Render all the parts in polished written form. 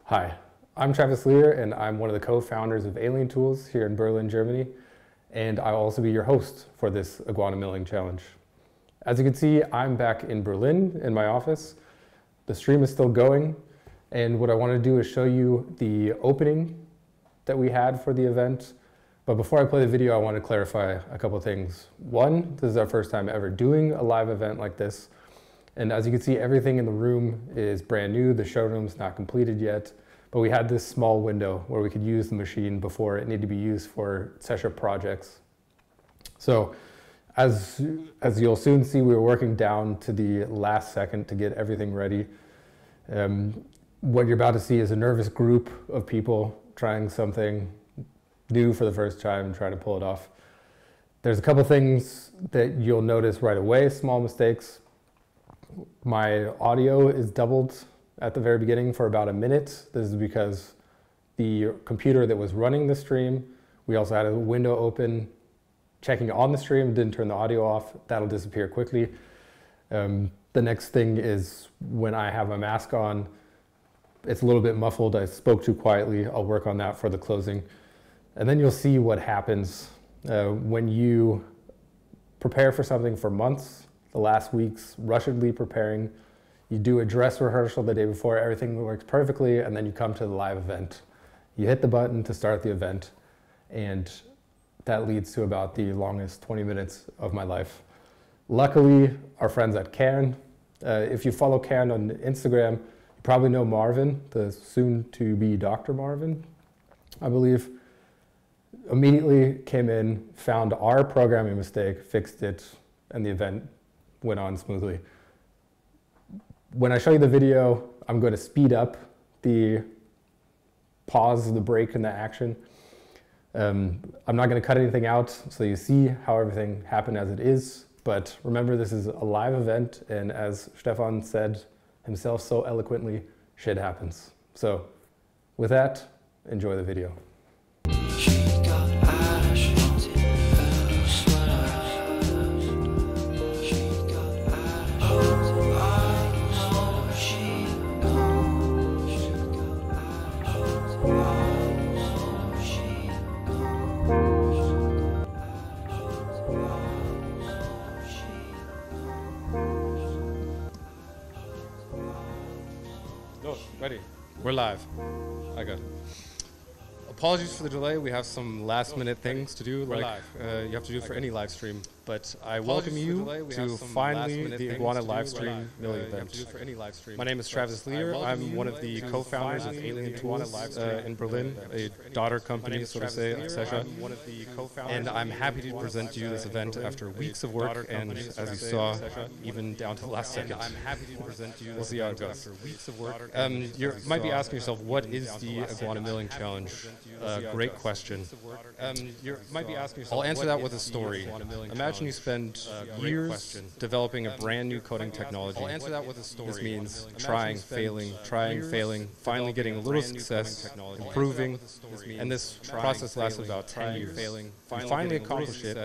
Hi, I'm Travis Lear, and I'm one of the co-founders of Alien Tools here in Berlin, Germany, and I'll also be your host for this IGUANA Milling Challenge. As you can see, I'm back in Berlin in my office. The stream is still going, and what I want to do is show you the opening that we had for the event. But before I play the video, I want to clarify a couple of things. One, this is our first time ever doing a live event like this. And as you can see, everything in the room is brand new. The showroom's not completed yet, but we had this small window where we could use the machine before it needed to be used for ZECHA projects. So as you'll soon see, we were working down to the last second to get everything ready. What you're about to see is a nervous group of people trying something new for the first time and trying to pull it off. There's a couple things that you'll notice right away, small mistakes. My audio is doubled at the very beginning for about a minute. This is because the computer that was running the stream, we also had a window open checking on the stream, didn't turn the audio off. That'll disappear quickly. The next thing is when I have my mask on, it's a little bit muffled. I spoke too quietly. I'll work on that for the closing. And then you'll see what happens when you prepare for something for months. The last week's rushedly preparing. You do a dress rehearsal the day before, everything works perfectly, and then you come to the live event. You hit the button to start the event, and that leads to about the longest 20 minutes of my life. Luckily, our friends at Cairn, if you follow Cairn on Instagram, you probably know Marvin, the soon-to-be Dr. Marvin, I believe. Immediately came in, found our programming mistake, fixed it, and the event went on smoothly. When I show you the video, I'm going to speed up the pause, the break, and the action. I'm not going to cut anything out so you see how everything happened as it is. But remember, this is a live event, and as Stefan said himself so eloquently, shit happens. So with that, enjoy the video. Ready? We're live. I got it. Apologies for the delay. We have some last-minute things to do, like you have to do for any live stream. But I welcome you to finally the IGUANA Livestream Milling event. My name is Travis Lear. I'm one of the co-founders of Alien Tools in Berlin, a daughter company, so to say, of ZECHA. And I'm happy to present to you this event after weeks of work, and as you saw, even down to the last second. We'll see how it goes. You might be asking yourself, what is the IGUANA Milling Challenge? Great question. I'll answer that with a story. Imagine you spend years developing a brand new coding technology. This means trying, failing, finally getting a little success, improving, and this process lasts about 10 years. You finally accomplish it,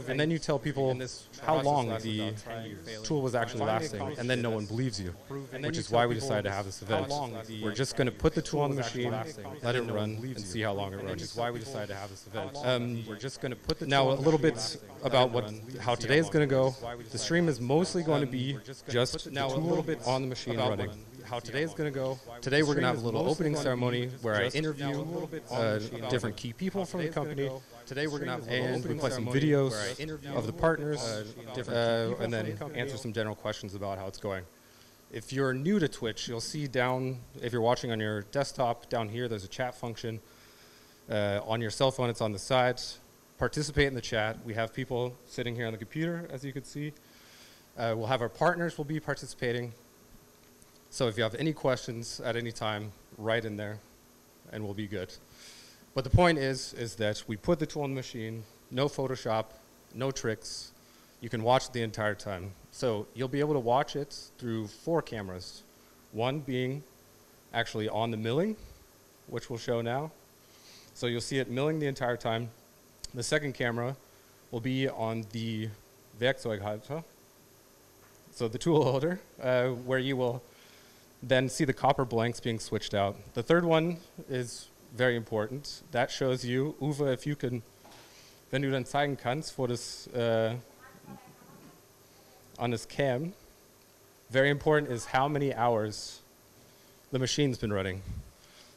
and then you tell people how long the tool was actually lasting, and then no one believes you, which is why we decided to have this event. We're just going to put the tool on the machine, let it run, and see how long it runs. Which is why we decided to have this event. Now, a little bit about how today is going to go. The stream is mostly going to be just the tool on the machine running. How today is going to go. Today we're going to have a little opening ceremony where I interview different key people from the company. Today we're going to have and we play some videos of the partners and then answer some general questions about how it's going. If you're new to Twitch, you'll see down, if you're watching on your desktop, down here there's a chat function. On your cell phone, it's on the side. Participate in the chat. We have people sitting here on the computer, as you can see. We'll have our partners will be participating. So if you have any questions at any time, write in there, and we'll be good. But the point is that we put the tool on the machine, no Photoshop, no tricks. You can watch it the entire time. So you'll be able to watch it through 4 cameras. One being actually on the milling, which we'll show now. So you'll see it milling the entire time. The second camera will be on the Werkzeug-Halter, so the tool holder, where you will then see the copper blanks being switched out. The third one is very important. That shows you, Uwe, if you can, wenn du dann zeigen kannst, vor das, on this cam, very important is how many hours the machine's been running.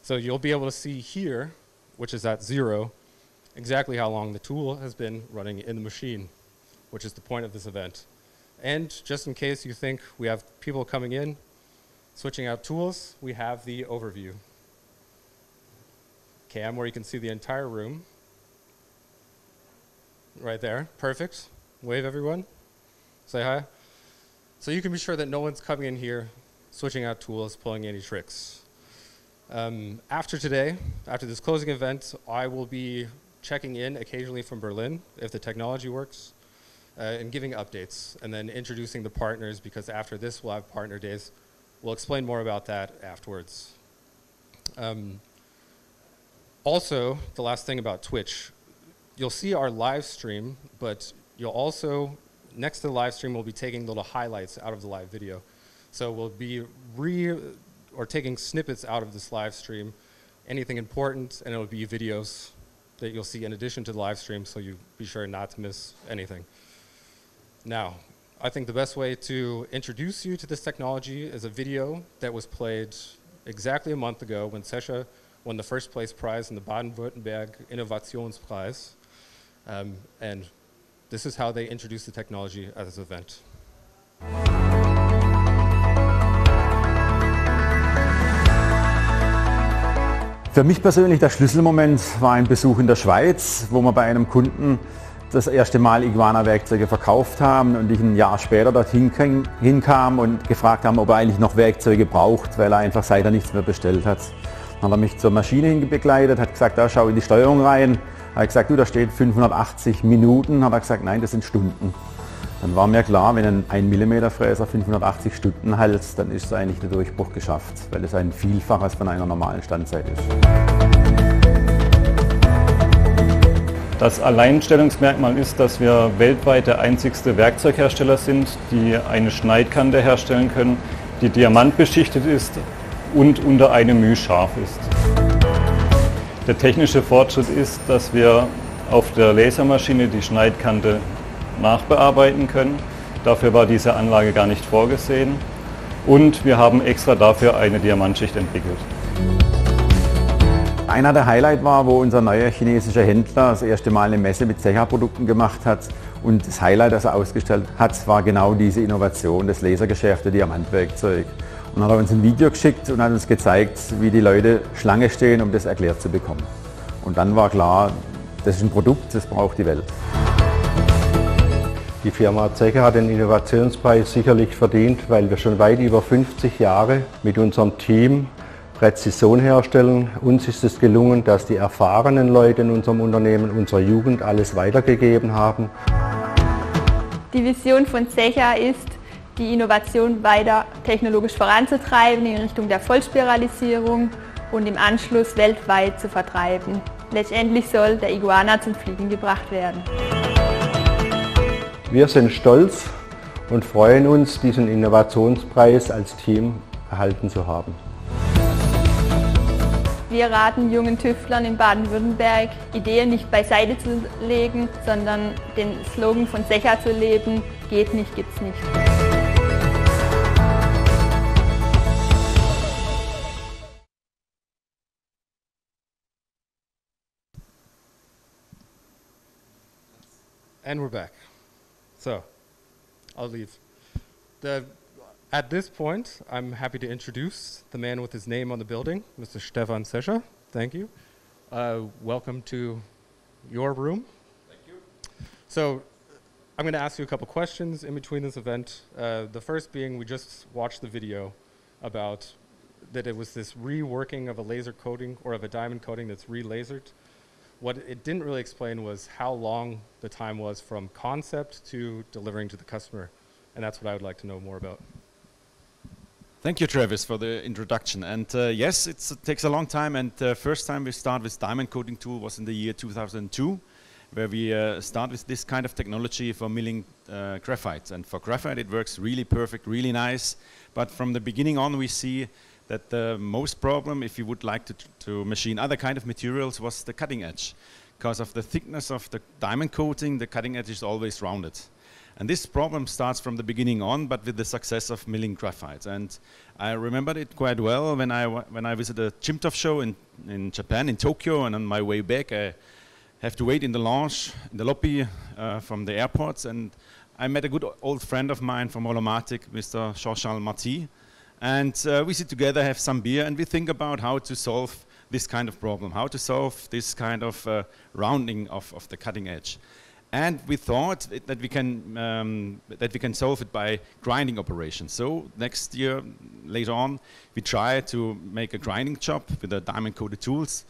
So you'll be able to see here, which is at 0, exactly how long the tool has been running in the machine, which is the point of this event. And just in case you think we have people coming in, switching out tools, we have the overview cam where you can see the entire room. Right there, perfect. Wave everyone, say hi. So you can be sure that no one's coming in here, switching out tools, pulling any tricks. After today, after this closing event, I will be checking in occasionally from Berlin, if the technology works, and giving updates, and then introducing the partners, because after this we'll have partner days. We'll explain more about that afterwards. Also, the last thing about Twitch, you'll see our live stream, but you'll also, next to the live stream, we'll be taking little highlights out of the live video. So we'll be taking snippets out of this live stream, anything important, and it'll be videos that you'll see in addition to the live stream, so you be sure not to miss anything. Now, I think the best way to introduce you to this technology is a video that was played exactly a month ago when ZECHA won the first place prize in the Baden-Württemberg Innovationspreises. And this is how they introduced the technology at this event. Für mich persönlich der Schlüsselmoment war ein Besuch in der Schweiz, wo wir bei einem Kunden das erste Mal IGUANA-Werkzeuge verkauft haben und ich ein Jahr später dorthin hinkam und gefragt haben, ob er eigentlich noch Werkzeuge braucht, weil er einfach seither nichts mehr bestellt hat. Dann hat er mich zur Maschine hinbegleitet, hat gesagt, da schau in die Steuerung rein. Er hat gesagt, du, da steht 580 Minuten. Hat er gesagt, nein, das sind Stunden. Dann war mir klar, wenn ein 1 mm Fräser 580 Stunden hält, dann ist eigentlich der Durchbruch geschafft, weil es ein Vielfaches von einer normalen Standzeit ist. Das Alleinstellungsmerkmal ist, dass wir weltweit der einzigste Werkzeughersteller sind, die eine Schneidkante herstellen können, die diamantbeschichtet ist und unter eine Mühe scharf ist. Der technische Fortschritt ist, dass wir auf der Lasermaschine die Schneidkante nachbearbeiten können. Dafür war diese Anlage gar nicht vorgesehen. Und wir haben extra dafür eine Diamantschicht entwickelt. Einer der Highlights war, wo unser neuer chinesischer Händler das erste Mal eine Messe mit ZECHA-Produkten gemacht hat. Und das Highlight, das er ausgestellt hat, war genau diese Innovation, das lasergeschärfte Diamantwerkzeug. Und dann hat er uns ein Video geschickt und hat uns gezeigt, wie die Leute Schlange stehen, um das erklärt zu bekommen. Und dann war klar, das ist ein Produkt, das braucht die Welt. Die Firma ZECHA hat den Innovationspreis sicherlich verdient, weil wir schon weit über 50 Jahre mit unserem Team Präzision herstellen. Uns ist es gelungen, dass die erfahrenen Leute in unserem Unternehmen, unserer Jugend, alles weitergegeben haben. Die Vision von ZECHA ist, die Innovation weiter technologisch voranzutreiben in Richtung der Vollspiralisierung und im Anschluss weltweit zu vertreiben. Letztendlich soll der Iguana zum Fliegen gebracht werden. Wir sind stolz und freuen uns, diesen Innovationspreis als Team erhalten zu haben. Wir raten jungen Tüftlern in Baden-Württemberg, Ideen nicht beiseite zu legen, sondern den Slogan von ZECHA zu leben: geht nicht, gibt's nicht. And we're back. So, I'll leave. At this point, I'm happy to introduce the man with his name on the building, Mr. Stefan ZECHA. Thank you. Welcome to your room. Thank you. So, I'm going to ask you a couple questions in between this event. The first being, we just watched the video about that it was this reworking of a laser coating or of a diamond coating that's re-lasered. What it didn't really explain was how long the time was from concept to delivering to the customer. And that's what I would like to know more about. Thank you, Travis, for the introduction. And yes, it takes a long time. And the first time we started with diamond coating tool was in the year 2002. where we start with this kind of technology for milling graphite. And for graphite it works really perfect, really nice, but from the beginning on we see that the most problem, if you would like to machine other kind of materials, was the cutting edge. Because of the thickness of the diamond coating, the cutting edge is always rounded. And this problem starts from the beginning on, but with the success of milling graphite. And I remembered it quite well when I visited a Chimtov show in Japan, in Tokyo, and on my way back I have to wait in the lounge, in the lobby from the airports, and I met a good old friend of mine from Olomatic, Mr. Jean-Charles Marty. And we sit together, have some beer, and we think about how to solve this kind of problem, how to solve this kind of rounding of the cutting edge. And we thought that we can solve it by grinding operations. So next year, later on, we try to make a grinding job with the diamond-coated tools.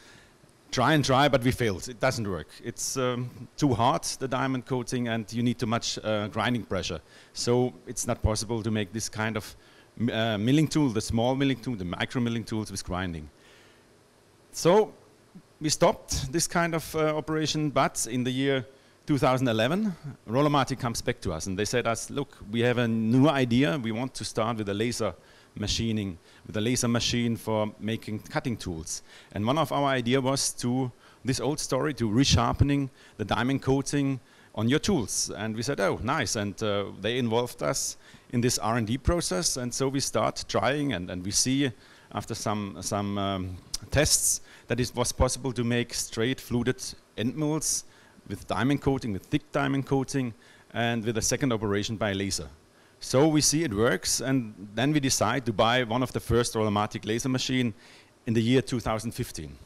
Try, but we failed. It doesn't work. It's too hard, the diamond coating, and you need too much grinding pressure. So it's not possible to make this kind of milling tool, the small milling tool, the micro milling tools with grinding. So we stopped this kind of operation, but in the year 2011, Rollomatic comes back to us and they said us, look, we have a new idea. We want to start with a laser machining, with a laser machine for making cutting tools. And one of our ideas was this old story, to resharpening the diamond coating on your tools. And we said, oh, nice. And they involved us in this R&D process. And so we start trying, and we see after some tests that it was possible to make straight fluted end molds with diamond coating, with thick diamond coating, and with a second operation by laser. So we see it works, and then we decide to buy one of the first Rollomatic laser machine in the year 2015.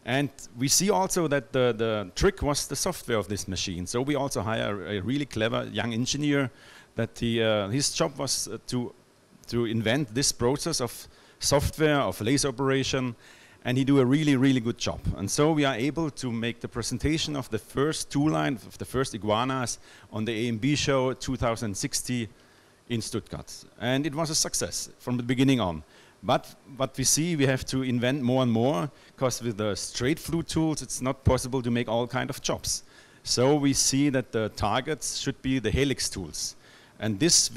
And we see also that the trick was the software of this machine. So we also hire a really clever young engineer that his job was to invent this process of software, of laser operation, and he do a really, really good job. And so we are able to make the presentation of the first tool line, of the first Iguanas on the AMB show 2016 in Stuttgart. And it was a success from the beginning on. But what we see, we have to invent more and more, because with the straight flute tools, it's not possible to make all kind of jobs. So we see that the targets should be the helix tools. And this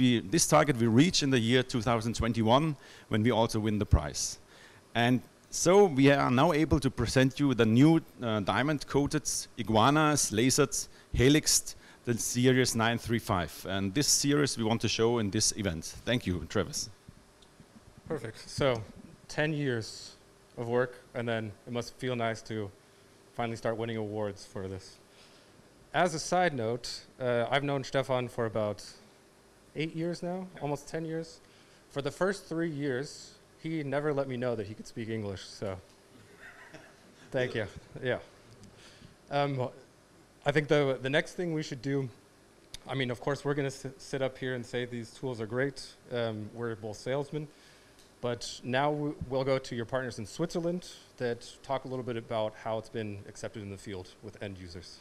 target we reach in the year 2021, when we also win the prize. And so we are now able to present you the new diamond-coated iguanas, lasered, helixed, the series 935. And this series we want to show in this event. Thank you, Travis. Perfect. So 10 years of work, and then it must feel nice to finally start winning awards for this. As a side note, I've known Stefan for about 8 years now, almost 10 years. For the first 3 years, he never let me know that he could speak English, so thank you. Yeah. I think the next thing we should do, I mean, of course, we're going to sit up here and say these tools are great. We're both salesmen. But now we'll go to your partners in Switzerland that talk a little bit about how it's been accepted in the field with end users.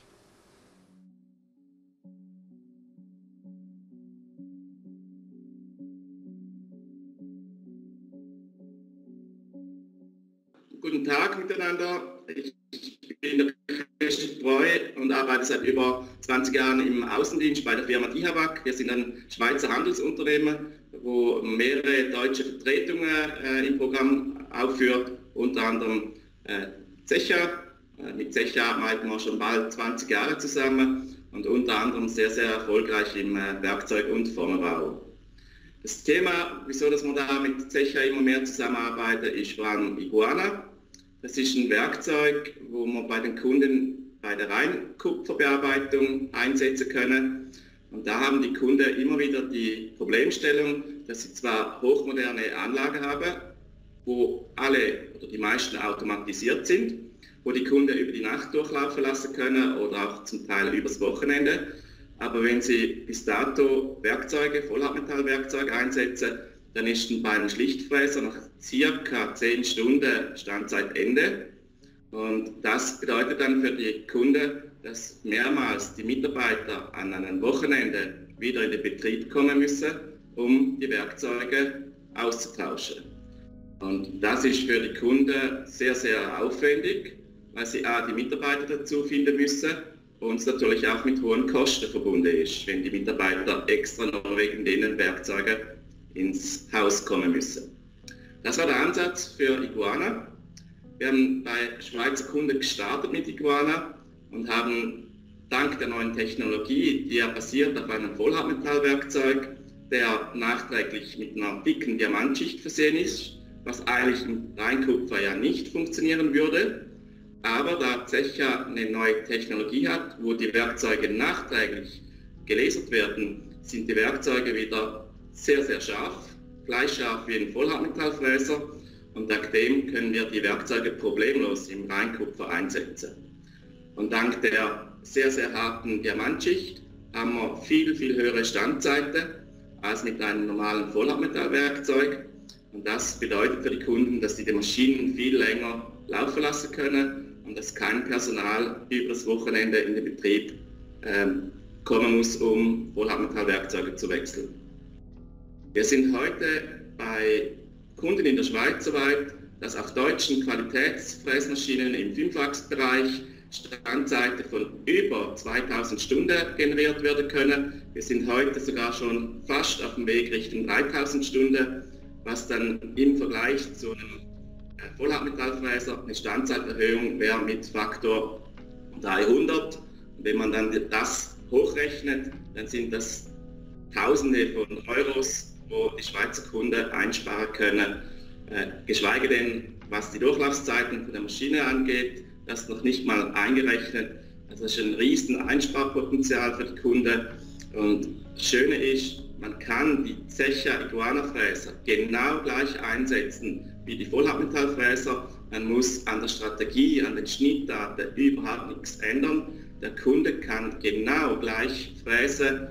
Guten Tag miteinander. Ich bin der Christian Breu und arbeite seit über 20 Jahren im Außendienst bei der Firma IGUANA. Wir sind ein Schweizer Handelsunternehmen, wo mehrere deutsche Vertretungen im Programm aufführt, unter anderem ZECHA. Mit ZECHA arbeiten wir schon bald 20 Jahre zusammen und unter anderem sehr, sehr erfolgreich im Werkzeug- und Formbau. Das Thema, wieso dass wir da mit ZECHA immer mehr zusammenarbeiten, ist vor allem IGUANA. Das ist ein Werkzeug, wo wir bei den Kunden bei der Reinkupferbearbeitung einsetzen können. Und da haben die Kunden immer wieder die Problemstellung, dass sie zwar hochmoderne Anlagen haben, wo alle oder die meisten automatisiert sind, wo die Kunden über die Nacht durchlaufen lassen können oder auch zum Teil übers Wochenende. Aber wenn Sie bis dato Werkzeuge, Vollhartmetallwerkzeuge einsetzen, dann ist bei einem Schlichtfräser nach ca. 10 Stunden Standzeitende. Und das bedeutet dann für die Kunden, dass mehrmals die Mitarbeiter an einem Wochenende wieder in den Betrieb kommen müssen, um die Werkzeuge auszutauschen. Und das ist für die Kunden sehr, sehr aufwendig, weil sie die Mitarbeiter dazu finden müssen und natürlich auch mit hohen Kosten verbunden ist, wenn die Mitarbeiter extra noch wegen denen Werkzeuge ins Haus kommen müssen. Das war der Ansatz für IGUANA. Wir haben bei Schweizer Kunden gestartet mit IGUANA und haben dank der neuen Technologie, die ja basiert auf einem Vollhartmetallwerkzeug, der nachträglich mit einer dicken Diamantschicht versehen ist, was eigentlich im Reinkupfer ja nicht funktionieren würde. Aber da ZECHA eine neue Technologie hat, wo die Werkzeuge nachträglich gelasert werden, sind die Werkzeuge wieder sehr, sehr scharf, gleich scharf wie ein Vollhartmetallfräser, und dank dem können wir die Werkzeuge problemlos im Reinkupfer einsetzen. Und dank der sehr, sehr harten Diamantschicht haben wir viel, viel höhere Standzeiten als mit einem normalen Vollhartmetallwerkzeug. Und das bedeutet für die Kunden, dass sie die Maschinen viel länger laufen lassen können und dass kein Personal über das Wochenende in den Betrieb kommen muss, um Vollhartmetallwerkzeuge zu wechseln. Wir sind heute bei Kunden in der Schweiz soweit, dass auf deutschen Qualitätsfräsmaschinen im 5-Achs-Bereich Standzeiten von über 2000 Stunden generiert werden können. Wir sind heute sogar schon fast auf dem Weg Richtung 3000 Stunden, was dann im Vergleich zu einem Vollhartmetallfräser eine Standzeiterhöhung wäre mit Faktor 300. Und wenn man dann das hochrechnet, dann sind das Tausende von Euros, wo die Schweizer Kunden einsparen können, geschweige denn, was die Durchlaufzeiten von der Maschine angeht, das noch nicht mal eingerechnet. Also das ist ein riesen Einsparpotenzial für die Kunden. Und das Schöne ist, man kann die ZECHA IGUANA-Fräser genau gleich einsetzen wie die Vollhartmetallfräser. Man muss an der Strategie, an den Schnittdaten überhaupt nichts ändern. Der Kunde kann genau gleich fräsen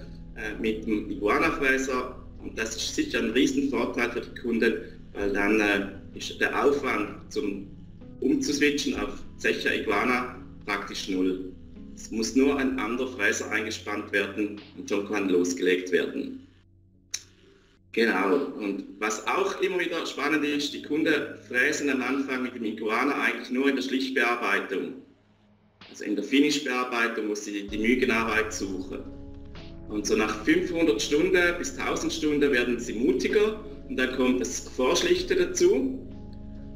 mit dem IGUANA-Fräser. Und das ist sicher ein riesen Vorteil für die Kunden, weil dann ist der Aufwand umzuswitchen auf ZECHA IGUANA praktisch null. Es muss nur ein anderer Fräser eingespannt werden und schon kann losgelegt werden. Genau, und was auch immer wieder spannend ist, die Kunden fräsen am Anfang mit dem IGUANA eigentlich nur in der Schlichtbearbeitung. Also in der Finish-Bearbeitung muss sie die Mügenarbeit suchen. Und so nach 500 Stunden bis 1000 Stunden werden sie mutiger und dann kommt das Vorschlichten dazu.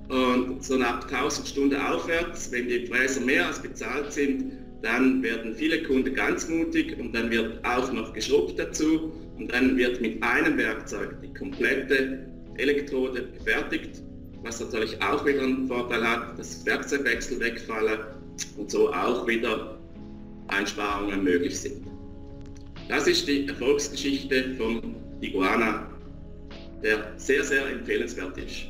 Und so nach 1000 Stunden aufwärts, wenn die Fräser mehr als bezahlt sind, dann werden viele Kunden ganz mutig und dann wird auch noch geschrubbt dazu und dann wird mit einem Werkzeug die komplette Elektrode gefertigt, was natürlich auch wieder einen Vorteil hat, dass Werkzeugwechsel wegfallen und so auch wieder Einsparungen möglich sind. Das ist die Erfolgsgeschichte von IGUANA, der sehr, sehr empfehlenswert ist.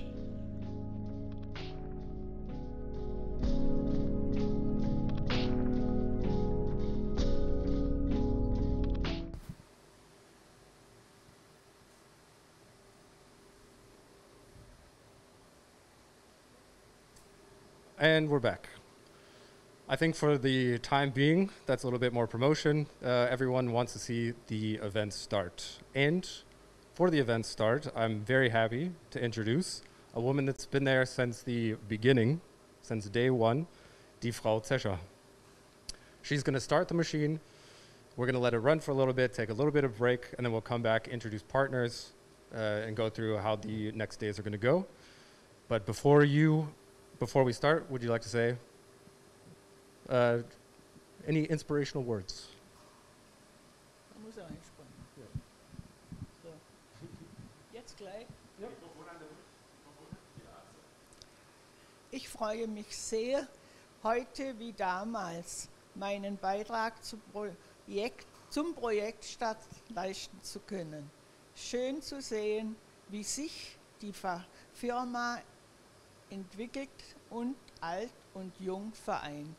And we're back. I think for the time being, that's a little bit more promotion. Everyone wants to see the event start. And for the event start, I'm very happy to introduce a woman that's been there since the beginning, since day one, die Frau ZECHA. She's going to start the machine. We're going to let it run for a little bit, take a little bit of break, and then we'll come back, introduce partners, and go through how the next days are going to go. But before we start, would you like to say any inspirational words? Da muss er einspannen. So. Jetzt gleich. Ja. Ich freue mich sehr, heute wie damals meinen Beitrag zum Projektstart leisten zu können. Schön zu sehen, wie sich die Firma entwickelt und alt und jung vereint.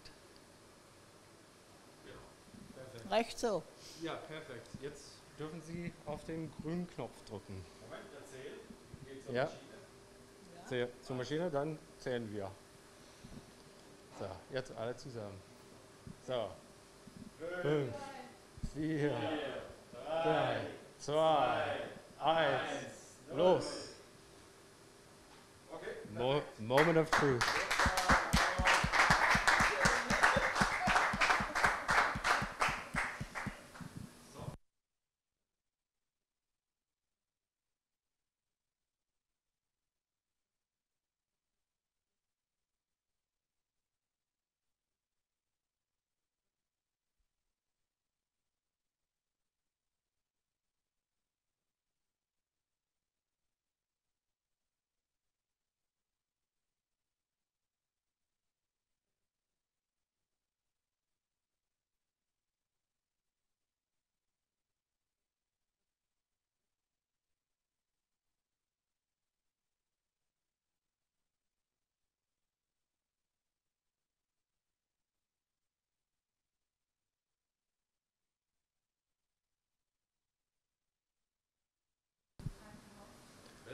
Ja, reicht so? Ja, perfekt. Jetzt dürfen Sie auf den grünen Knopf drücken. Moment, erzähl. Geht zur ja. Maschine. Ja. Zur Maschine, dann zählen wir. So, jetzt alle zusammen. So. 5, 4, 3, 2, 1, los! Moment of truth.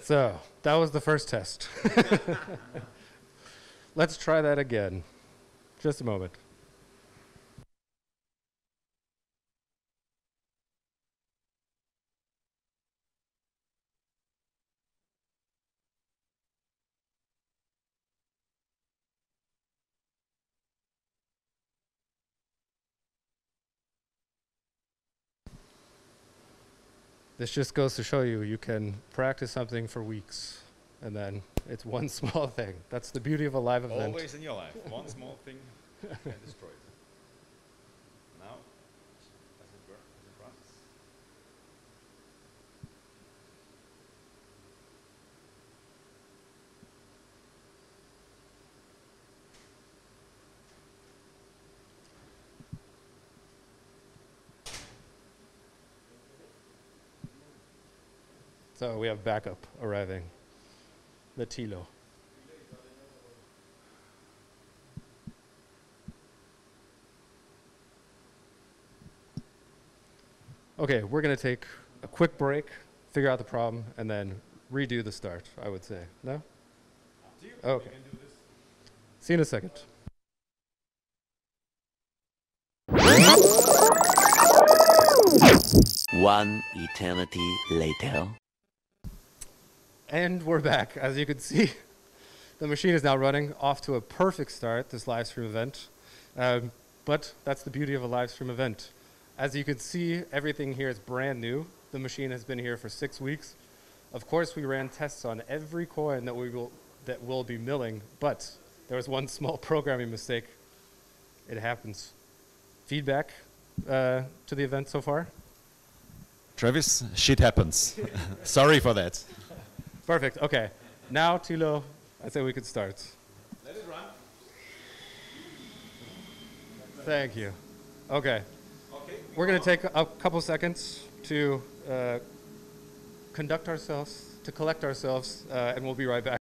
So that was the first test. Let's try that again. Just a moment. This just goes to show you, you can practice something for weeks, and then it's one small thing. That's the beauty of a live event. Always in your life, one small thing can destroy it. Now, does it work? Does it run? So we have backup arriving. The Tilo. Okay, we're going to take a quick break, figure out the problem, and then redo the start, I would say. No? Okay. See you in a second. One eternity later. And we're back. As you can see, the machine is now running off to a perfect start, this live stream event. But that's the beauty of a live stream event. As you can see, everything here is brand new. The machine has been here for 6 weeks. Of course, we ran tests on every coin that we'll be milling, but there was one small programming mistake. It happens. Feedback to the event so far? Travis, shit happens. Sorry for that. Perfect. Okay. Now, Tilo, I say we could start. Let it run. Thank you. Okay. We're going to take a couple seconds to conduct ourselves, to collect ourselves, and we'll be right back.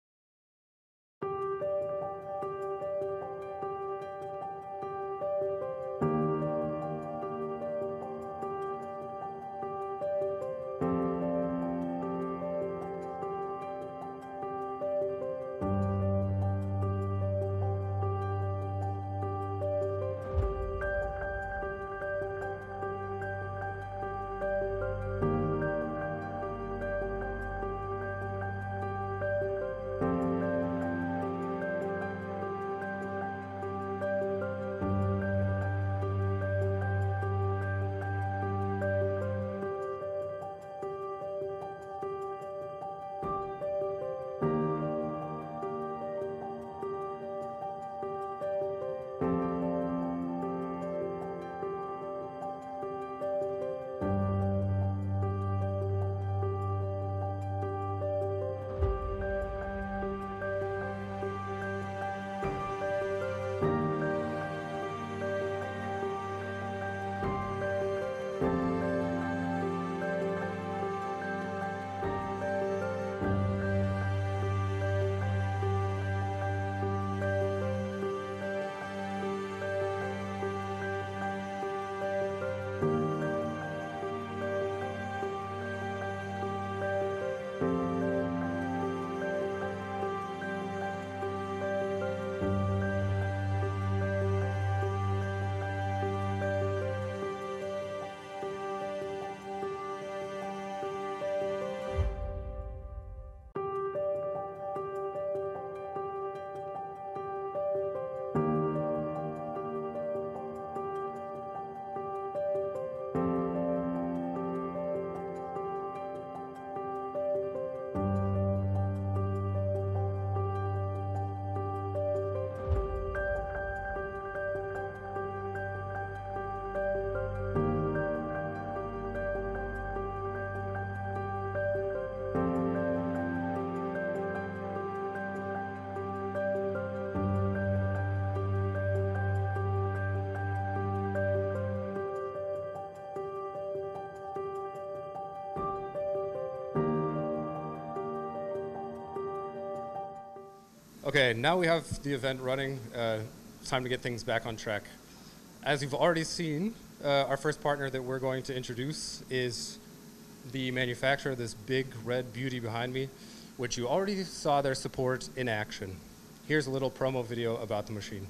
Okay, now we have the event running. It's time to get things back on track. As you've already seen, our first partner that we're going to introduce is the manufacturer of this big red beauty behind me. which you already saw their support in action. Here's a little promo video about the machine.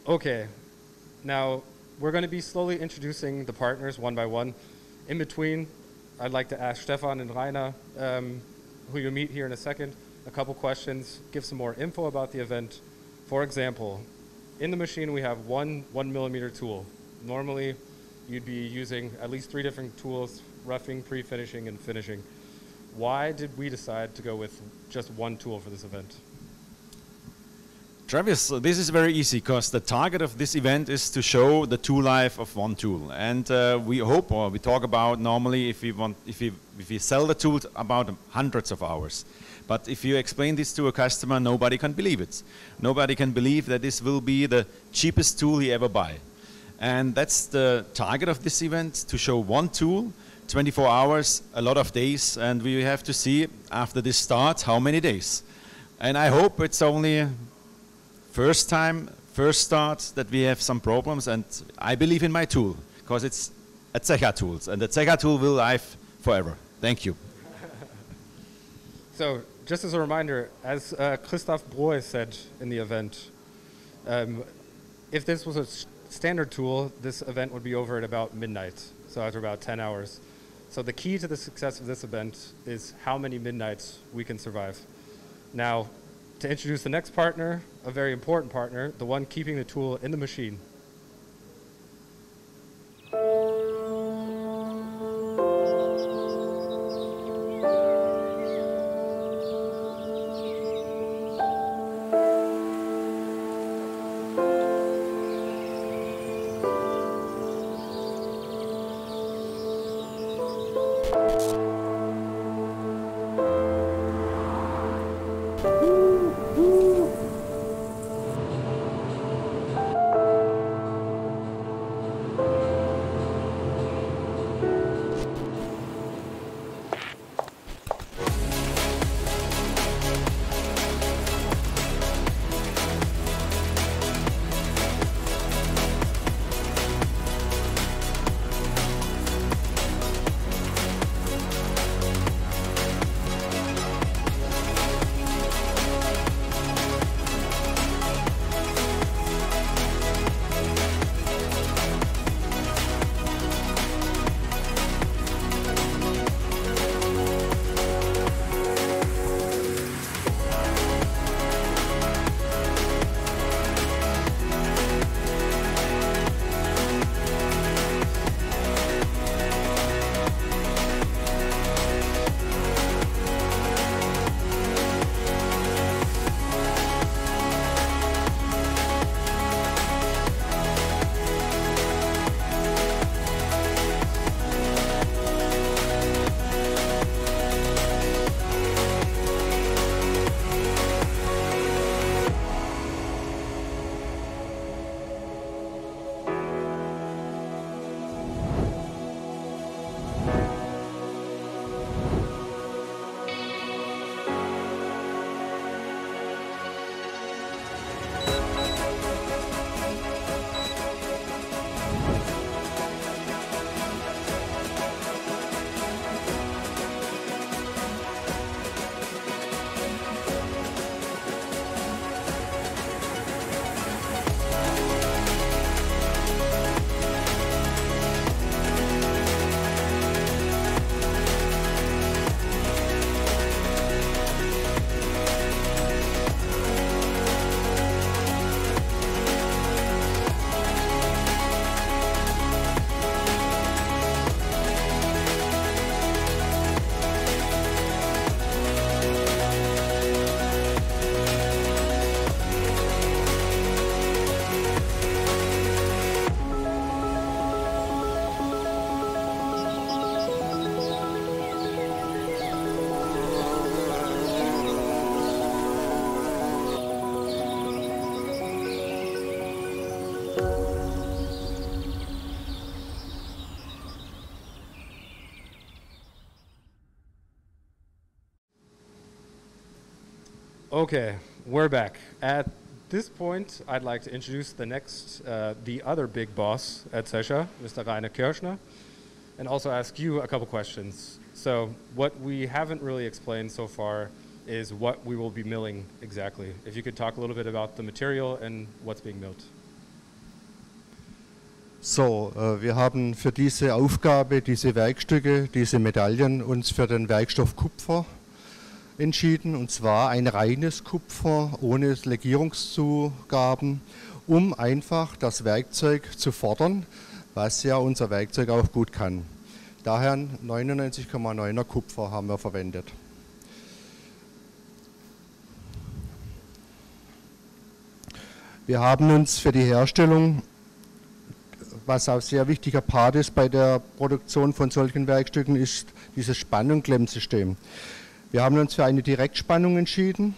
Okay, now we're going to be slowly introducing the partners one by one. In between, I'd like to ask Stefan and Rainer, who you'll meet here in a second, a couple questions, give some more info about the event. For example, in the machine we have one 1mm tool. Normally, you'd be using at least 3 different tools, roughing, pre-finishing, and finishing. Why did we decide to go with just one tool for this event? Travis, this is very easy because the target of this event is to show the tool life of one tool, and we hope, or we talk about normally if we sell the tool about hundreds of hours. But if you explain this to a customer, nobody can believe it. Nobody can believe that this will be the cheapest tool he ever buy. And that's the target of this event, to show one tool, 24 hours, a lot of days, and we have to see after this starts how many days. And I hope it's only first start that we have some problems, and I believe in my tool because it's a ZECHA tool, and the ZECHA tool will live forever. Thank you. So, just as a reminder, as Christoph Broe said in the event, if this was a standard tool, this event would be over at about midnight, so after about 10 hours. So the key to the success of this event is how many midnights we can survive. Now, to introduce the next partner, a very important partner, the one keeping the tool in the machine. Okay, we're back. At this point, I'd like to introduce the other big boss at ZECHA, Mr. Rainer Kirschner, and also ask you a couple questions. So what we haven't really explained so far is what we will be milling exactly. If you could talk a little bit about the material and what's being milled. So, wir haben für diese Aufgabe, diese Werkstücke, diese Medaillen uns für den Werkstoff Kupfer entschieden, und zwar ein reines Kupfer ohne Legierungszugaben, um einfach das Werkzeug zu fordern, was ja unser Werkzeug auch gut kann. Daher 99,9er Kupfer haben wir verwendet. Wir haben uns für die Herstellung, was auch sehr wichtiger Part ist bei der Produktion von solchen Werkstücken, ist dieses Spann- und Klemmsystem. Wir haben uns für eine Direktspannung entschieden,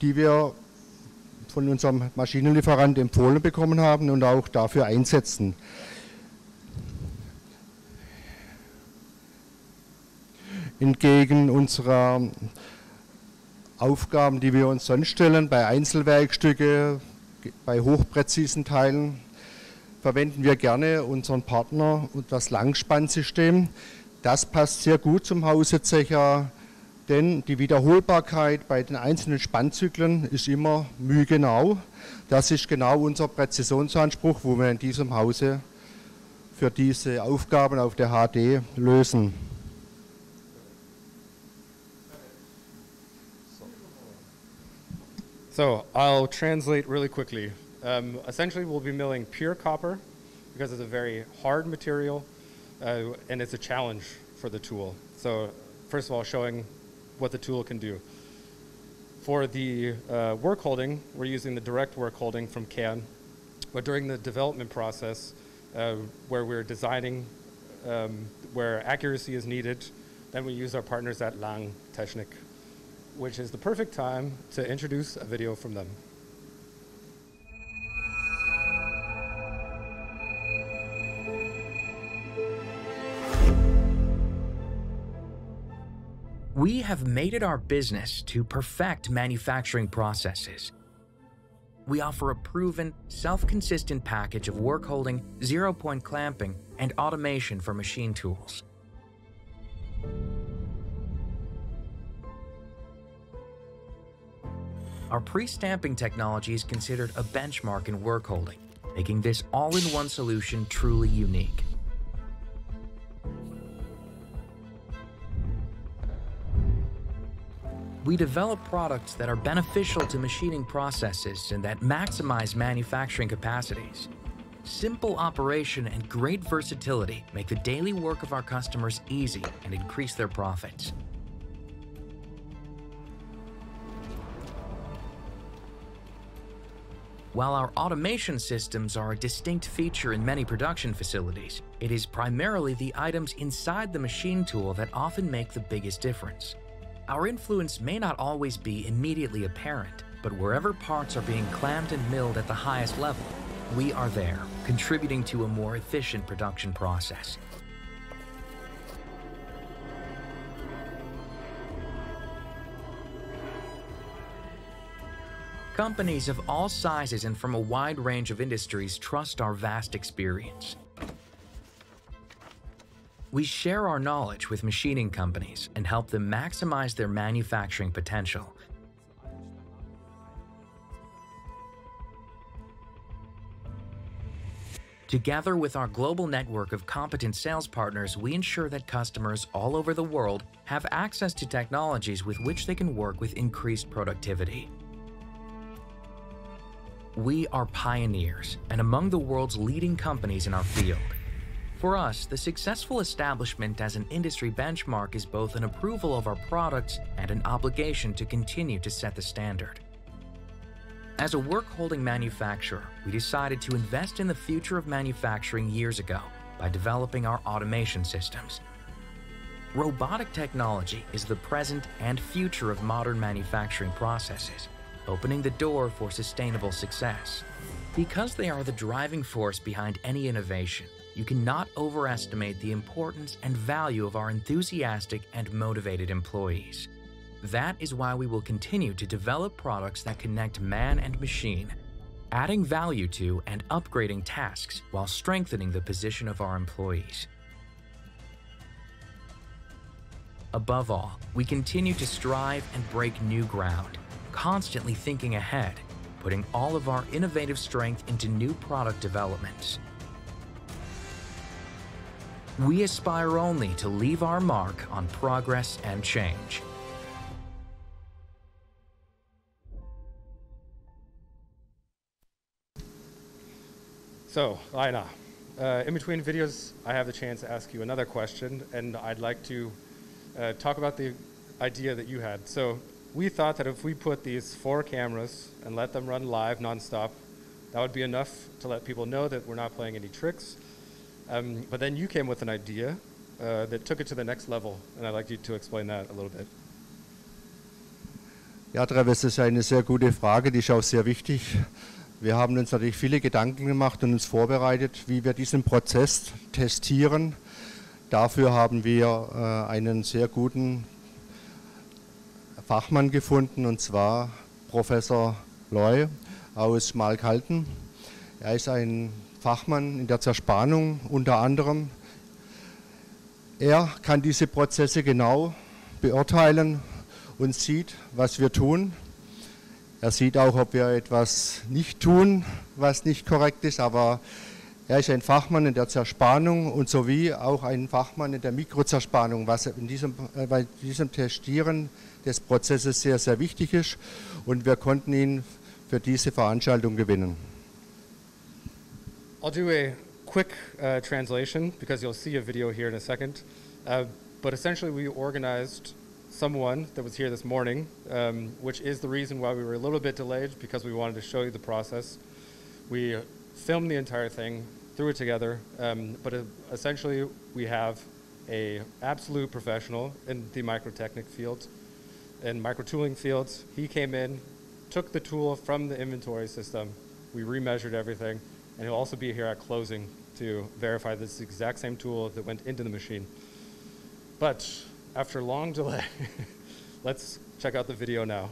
die wir von unserem Maschinenlieferant empfohlen bekommen haben und auch dafür einsetzen. Entgegen unserer Aufgaben, die wir uns sonst stellen, bei Einzelwerkstücken, bei hochpräzisen Teilen, verwenden wir gerne unseren Partner und das Langspannsystem. Das passt sehr gut zum Hause ZECHA, denn die Wiederholbarkeit bei den einzelnen Spannzyklen ist immer mühgenau. Das ist genau unser Präzisionsanspruch, wo wir in diesem Hause für diese Aufgaben auf der HD lösen. So I'll translate really quickly. Essentially, we'll be milling pure copper because it's a very hard material and it's a challenge for the tool. So first of all, showing what the tool can do. For the work holding, we're using the direct work holding from Kern, but during the development process, where we're designing, where accuracy is needed, then we use our partners at Lang Technik, which is the perfect time to introduce a video from them. We have made it our business to perfect manufacturing processes. We offer a proven, self-consistent package of work holding, zero-point clamping, and automation for machine tools. Our pre-stamping technology is considered a benchmark in work holding, making this all-in-one solution truly unique. We develop products that are beneficial to machining processes and that maximize manufacturing capacities. Simple operation and great versatility make the daily work of our customers easy and increase their profits. While our automation systems are a distinct feature in many production facilities, it is primarily the items inside the machine tool that often make the biggest difference. Our influence may not always be immediately apparent, but wherever parts are being clamped and milled at the highest level, we are there, contributing to a more efficient production process. Companies of all sizes and from a wide range of industries trust our vast experience. We share our knowledge with machining companies and help them maximize their manufacturing potential. Together with our global network of competent sales partners, we ensure that customers all over the world have access to technologies with which they can work with increased productivity. We are pioneers and among the world's leading companies in our field. For us, the successful establishment as an industry benchmark is both an approval of our products and an obligation to continue to set the standard. As a work-holding manufacturer, we decided to invest in the future of manufacturing years ago by developing our automation systems. Robotic technology is the present and future of modern manufacturing processes, opening the door for sustainable success. Because they are the driving force behind any innovation, you cannot overestimate the importance and value of our enthusiastic and motivated employees. That is why we will continue to develop products that connect man and machine, adding value to and upgrading tasks while strengthening the position of our employees. Above all, we continue to strive and break new ground, constantly thinking ahead, putting all of our innovative strength into new product developments. We aspire only to leave our mark on progress and change. So, Rainer, in between videos, I have the chance to ask you another question, and I'd like to talk about the idea that you had. So, we thought that if we put these 4 cameras and let them run live nonstop, that would be enough to let people know that we're not playing any tricks. But then you came with an idea that took it to the next level, and I'd like you to explain that a little bit. Ja, Travis, das ist eine sehr gute Frage, die ist auch sehr wichtig. Wir haben uns natürlich viele Gedanken gemacht und uns vorbereitet, wie wir diesen Prozess testieren. Dafür haben wir einen sehr guten Fachmann gefunden, und zwar Professor Loy aus Schmalkalden. Er ist ein Fachmann in der Zerspannung unter anderem. Er kann diese Prozesse genau beurteilen und sieht, was wir tun. Er sieht auch, ob wir etwas nicht tun, was nicht korrekt ist, aber er ist ein Fachmann in der Zerspannung und sowie auch ein Fachmann in der Mikrozerspannung, was bei diesem Testieren des Prozesses sehr, sehr wichtig ist, und wir konnten ihn für diese Veranstaltung gewinnen. I'll do a quick translation because you'll see a video here in a second. But essentially we organized someone that was here this morning, which is the reason why we were a little bit delayed, because we wanted to show you the process. We filmed the entire thing, threw it together, but essentially we have a absolute professional in the microtechnic field and microtooling fields. He came in, took the tool from the inventory system, we remeasured everything, and he'll also be here at closing to verify this is the exact same tool that went into the machine. But after a long delay, let's check out the video now.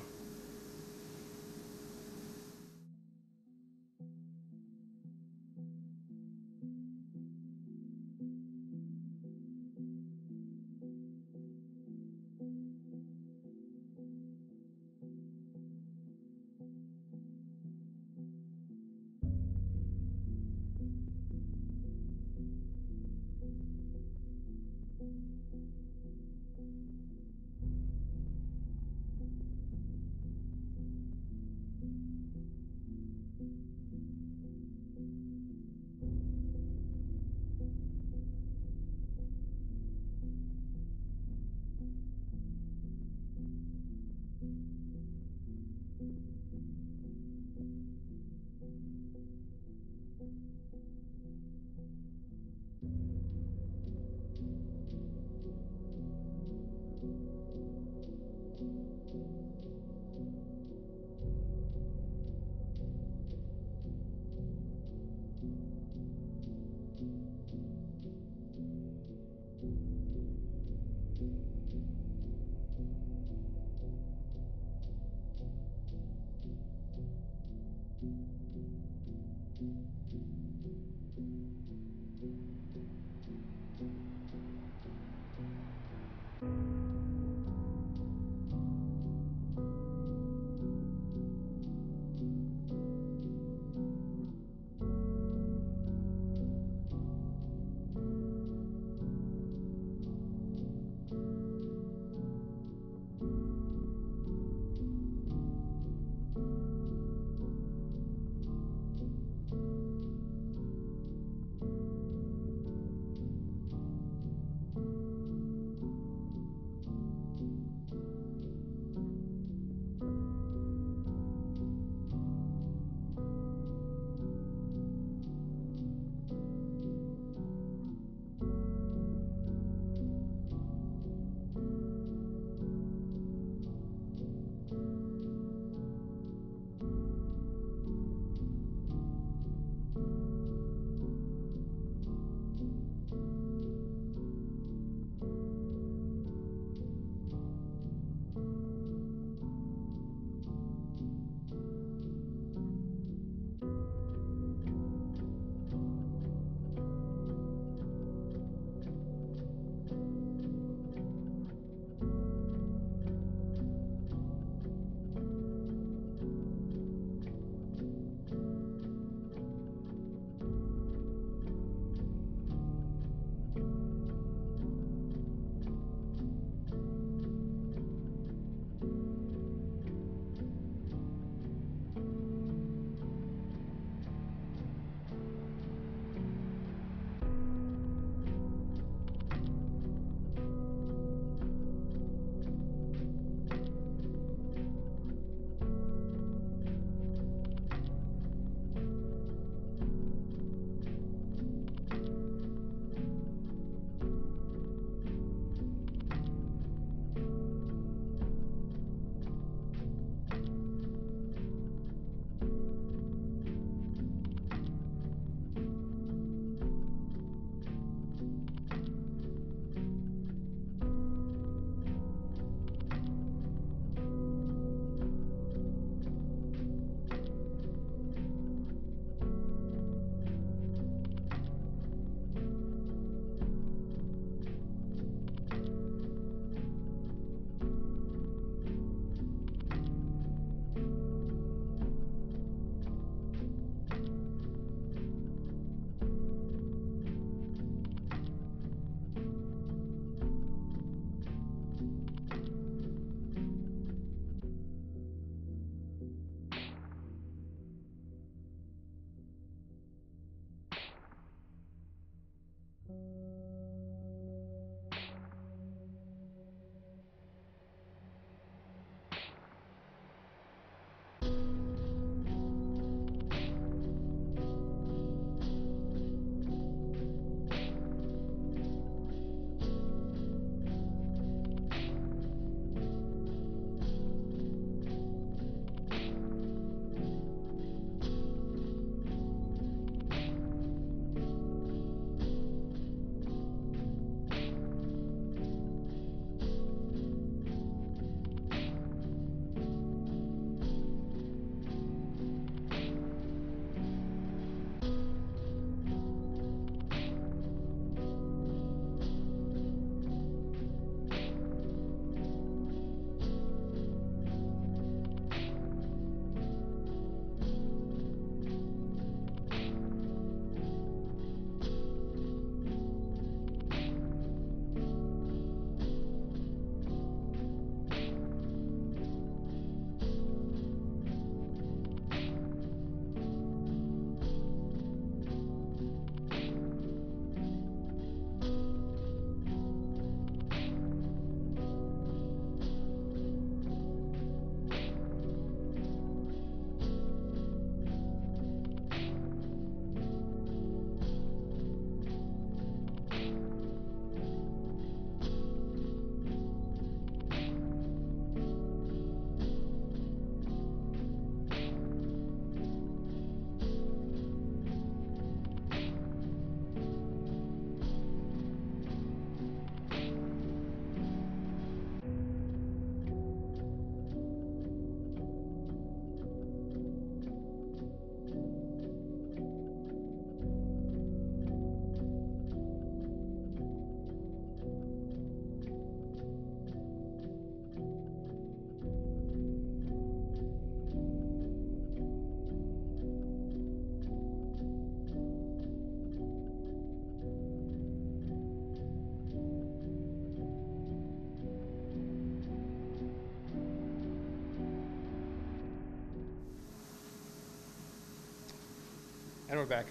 back.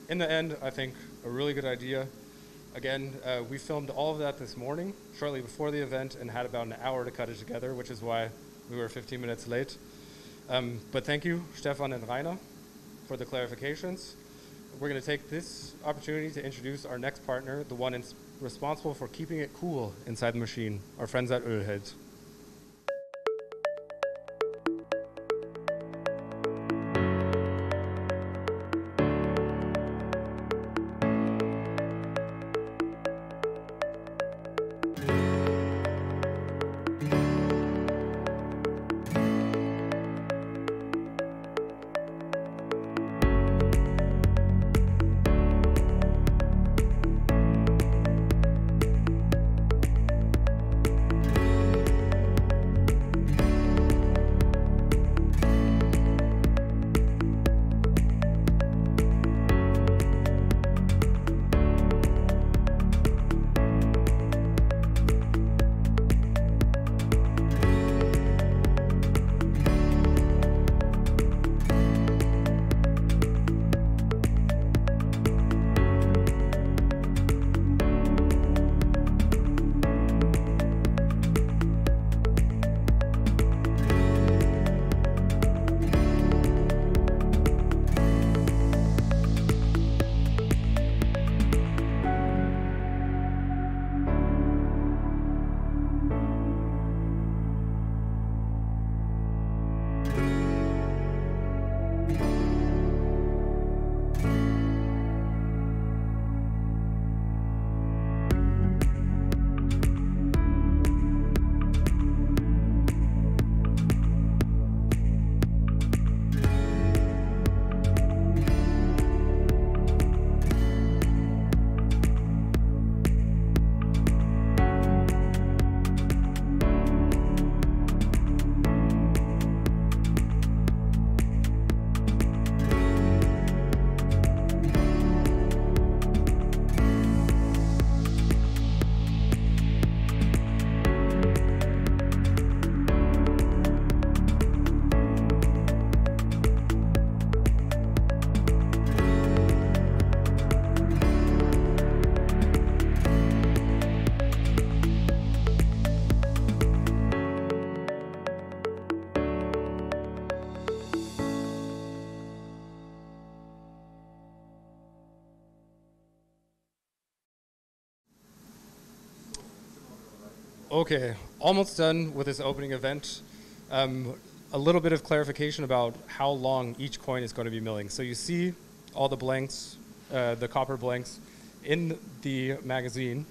In the end, I think a really good idea. Again, we filmed all of that this morning, shortly before the event, and had about an hour to cut it together, which is why we were 15 minutes late. But thank you, Stefan and Rainer, for the clarifications. We're going to take this opportunity to introduce our next partner, the one responsible for keeping it cool inside the machine, our friends at Ölheld. Okay, almost done with this opening event. A little bit of clarification about how long each coin is going to be milling. So you see all the blanks, the copper blanks, in the magazine.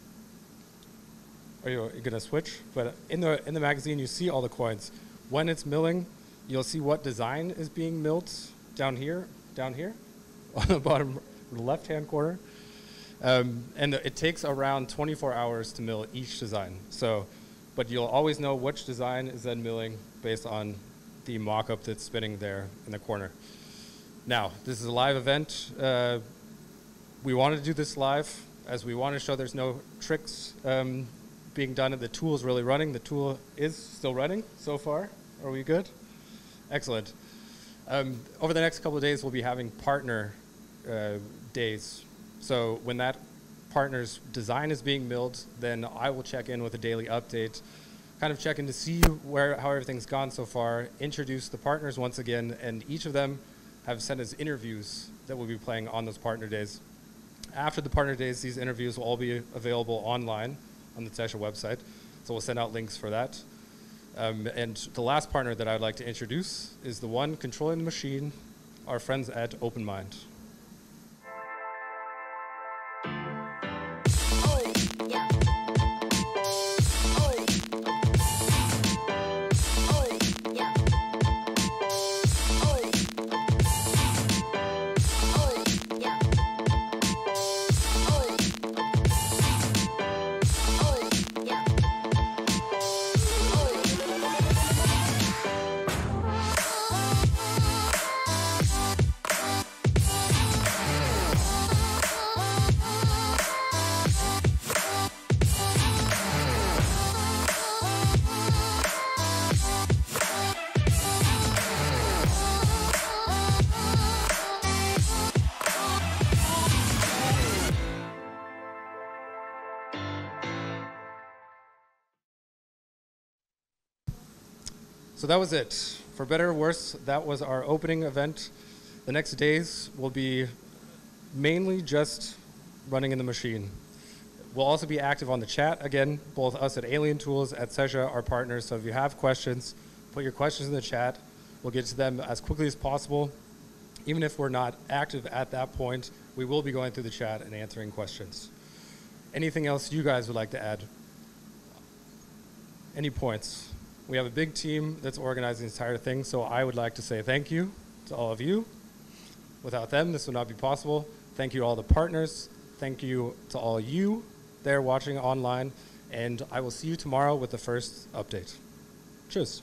Are you going to switch? But in the magazine, you see all the coins. When it's milling, you'll see what design is being milled down here, on the bottom left-hand corner. And it takes around 24 hours to mill each design. So, but you'll always know which design is then milling based on the mock-up that's spinning there in the corner. Now, this is a live event. We wanted to do this live as we want to show there's no tricks being done and the tool is really running. The tool is still running so far. Are we good? Excellent. Over the next couple of days, we'll be having partner days. So when that partner's design is being milled, then I will check in with a daily update, kind of check in to see how everything's gone so far, introduce the partners once again, and each of them have sent us interviews that we'll be playing on those partner days. After the partner days, these interviews will all be available online on the ZECHA website, so we'll send out links for that. And the last partner that I'd like to introduce is the one controlling the machine, our friends at OpenMind. So that was it. For better or worse, that was our opening event. The next days will be mainly just running in the machine. We'll also be active on the chat. Again, both us at Alien Tools, at ZECHA, our partners. So if you have questions, put your questions in the chat. We'll get to them as quickly as possible. Even if we're not active at that point, we will be going through the chat and answering questions. Anything else you guys would like to add? Any points? We have a big team that's organizing this entire thing, so I would like to say thank you to all of you. Without them, this would not be possible. Thank you to all the partners. Thank you to all you there watching online, and I will see you tomorrow with the first update. Cheers.